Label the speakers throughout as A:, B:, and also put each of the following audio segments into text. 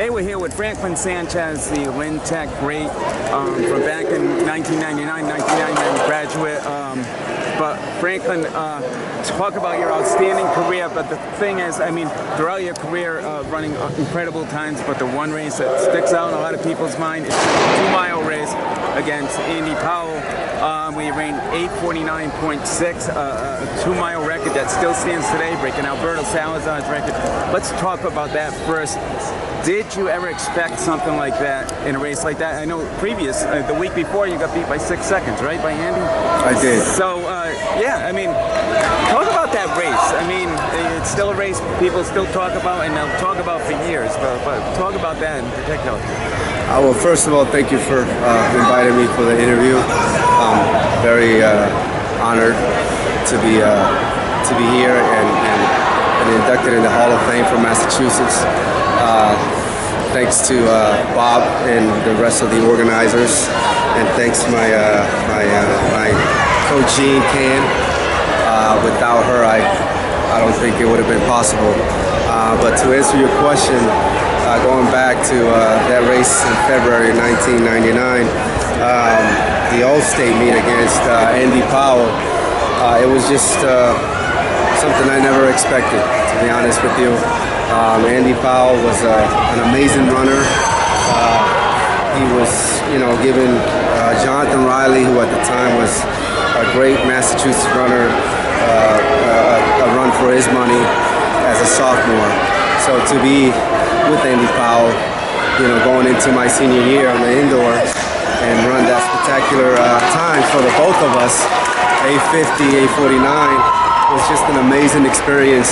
A: Today we're here with Franklyn Sanchez, the Lynn Tech great from back in 1999 graduate. But Franklyn, talk about your outstanding career, but the thing is, I mean, throughout your career running incredible times, but the one race that sticks out in a lot of people's mind is the 2-mile race against Andy Powell. We ran 8:49.6, a 2-mile record that still stands today, breaking Alberto Salazar's record. Let's talk about that first. Did you ever expect something like that in a race like that? I know the week before you got beat by 6 seconds, right, by Andy?
B: I did.
A: So, yeah, I mean, talk about that race. I mean, it's still a race people still talk about, and they'll talk about for years, but talk about that in particular.
B: Well, first of all, thank you for inviting me for the interview. I'm very honored to be here and inducted in the Hall of Fame for Massachusetts. Thanks to Bob and the rest of the organizers, and thanks to my coach Jean Can. Without her, I don't think it would have been possible. But to answer your question, going back to that race in February 1999, the All-State meet against Andy Powell, it was just something I never expected, to be honest with you. Andy Powell was an amazing runner. He was, giving Jonathan Riley, who at the time was a great Massachusetts runner, a run for his money as a sophomore. So to be with Andy Powell, going into my senior year on the indoor and run that spectacular time for the both of us, 8:50, 8:49, was just an amazing experience.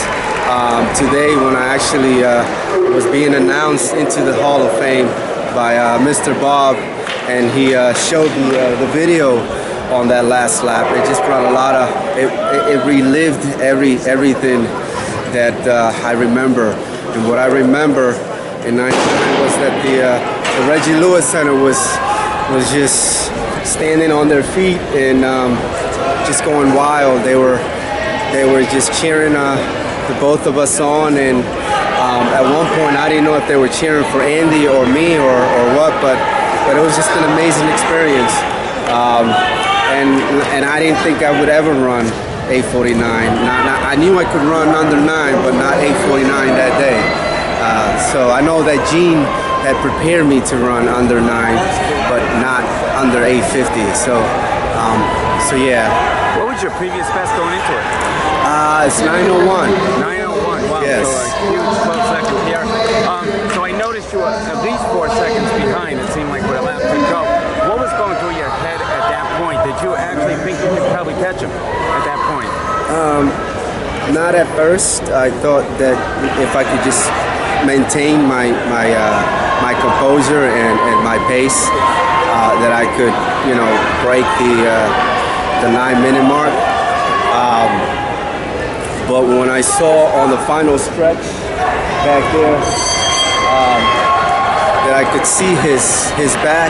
B: Today, when I actually was being announced into the Hall of Fame by Mr. Bob, and he showed me the video on that last lap, it just brought a lot of, it relived everything that I remember. And what I remember in '99 was that the Reggie Lewis Center was just standing on their feet and just going wild. They were just cheering the both of us on, and at one point I didn't know if they were cheering for Andy or me or what, but it was just an amazing experience. And I didn't think I would ever run 8:49. I knew I could run under 9, but not 8:49 that day. So I know that Gene had prepared me to run under 9, but not under 8:50. So yeah.
A: What was your previous best going into it?
B: It's 9:01.
A: 9:01. Wow.
B: Yes.
A: So a huge 12-second PR. So I noticed you were at least 4 seconds behind. It seemed like with a lap to go. What was going through your head at that point? Did you actually think you could probably catch him at that point?
B: Not at first. I thought that if I could just maintain my composure and my pace, that I could, break the 9-minute mark. But when I saw on the final stretch back there that I could see his back,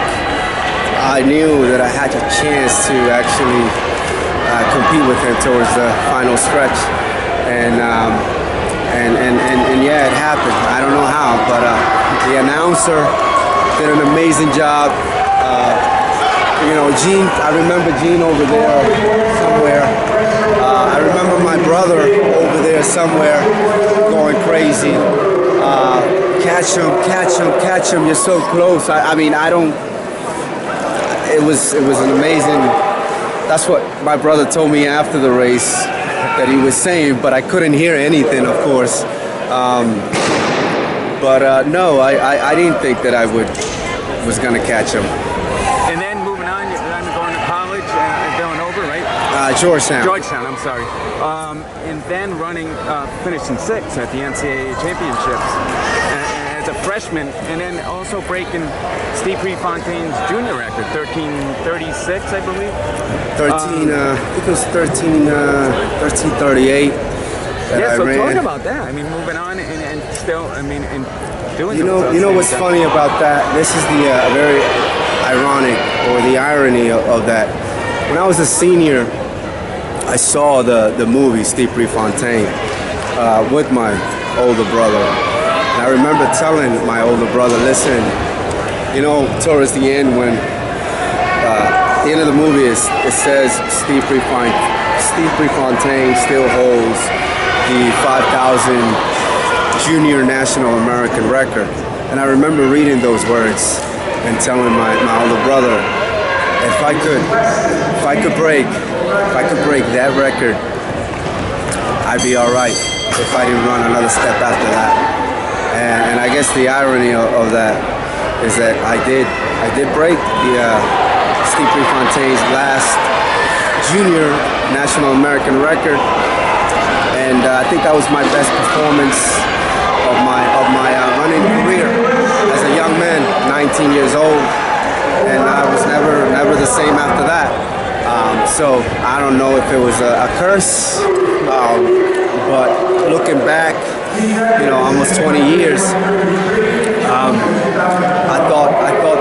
B: I knew that I had a chance to actually compete with him towards the final stretch. And yeah, it happened. I don't know how, but the announcer did an amazing job. Gene, I remember Gene over there somewhere. I remember my brother over there somewhere going crazy. Catch him, catch him, catch him, you're so close. I mean, I don't, it was an amazing, that's what my brother told me after the race that he was saying, but I couldn't hear anything, of course. No, I didn't think that I was gonna catch him.
A: And then moving on, you're going to college at Villanova, right?
B: Georgetown.
A: Georgetown, I'm sorry. And then finishing 6th at the NCAA championships as a freshman, and then also breaking Steve Prefontaine's junior record, 13:36, I believe.
B: I think it was 13:38.
A: Yeah, so talk about that. I mean, moving on and still, I mean, and doing.
B: You know what's funny about that? This is the very ironic, or the irony of that. When I was a senior, I saw the movie Steve Prefontaine with my older brother. And I I remember telling my older brother, listen, you know, towards the end when the end of the movie it says Steve Prefontaine still holds the 5,000 junior national American record. And I remember reading those words and telling my older brother, if I could break that record, I'd be all right if I didn't run another step after that. And I guess the irony of that is that I did break the Steve Prefontaine's last junior national American record, and I think that was my best performance of my running career as a young man, 19 years old, and I was never the same after that. So I don't know if it was a curse, but looking back, you know, almost 20 years, I thought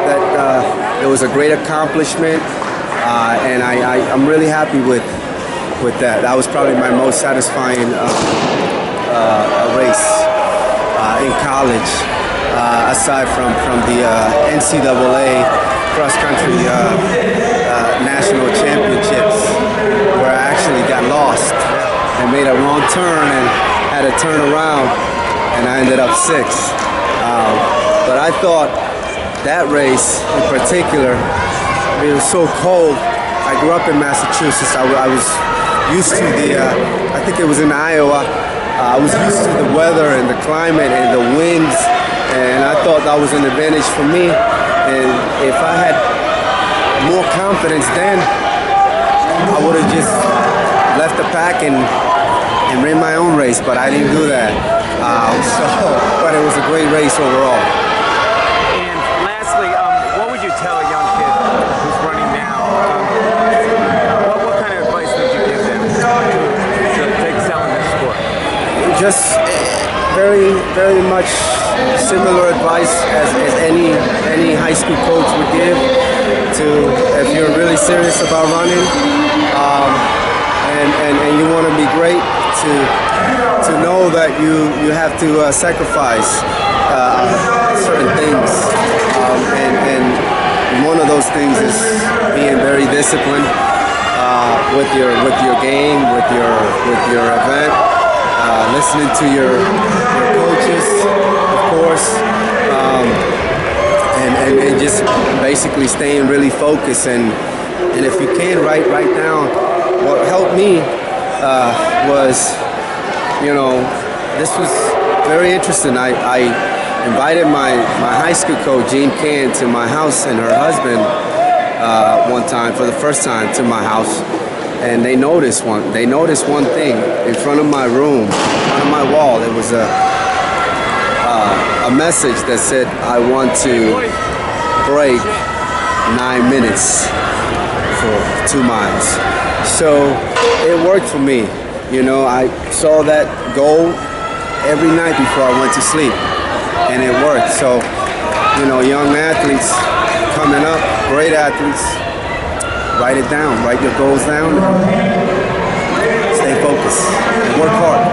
B: that it was a great accomplishment, and I'm really happy with that. That was probably my most satisfying race in college, aside from the NCAA cross-country national championships, where I actually got lost and made a wrong turn and had to turn around, and I ended up 6th. But I thought that race in particular, it was so cold. I grew up in Massachusetts. I was used to I think it was in Iowa. I was used to the weather and the climate and the winds, and I thought that was an advantage for me. And if I had more confidence then, I would have just left the pack and ran my own race, but I didn't do that. But it was a great race overall.
A: And lastly, what would you tell a young kid who's running now? What kind of advice would you give them to excel in this sport?
B: Just very, very much similar advice as any high school coach would give to, if you're really serious about running, and you want to be great, to know that you have to sacrifice certain things, and one of those things is being very disciplined with your game, with your event, listening to your coaches, of course, and just basically staying really focused, and if you can write down. What helped me was, you know, this was very interesting. I invited my high school coach, Jean Can, to my house, and her husband one time, for the first time, to my house, and they noticed one thing in front of my room, in front of my wall. It was a message that said, I want to break 9 minutes for 2 miles. So it worked for me. You know, I saw that goal every night before I went to sleep, and it worked. So, you know, young athletes coming up, great athletes, write it down, write your goals down, stay focused, and work hard.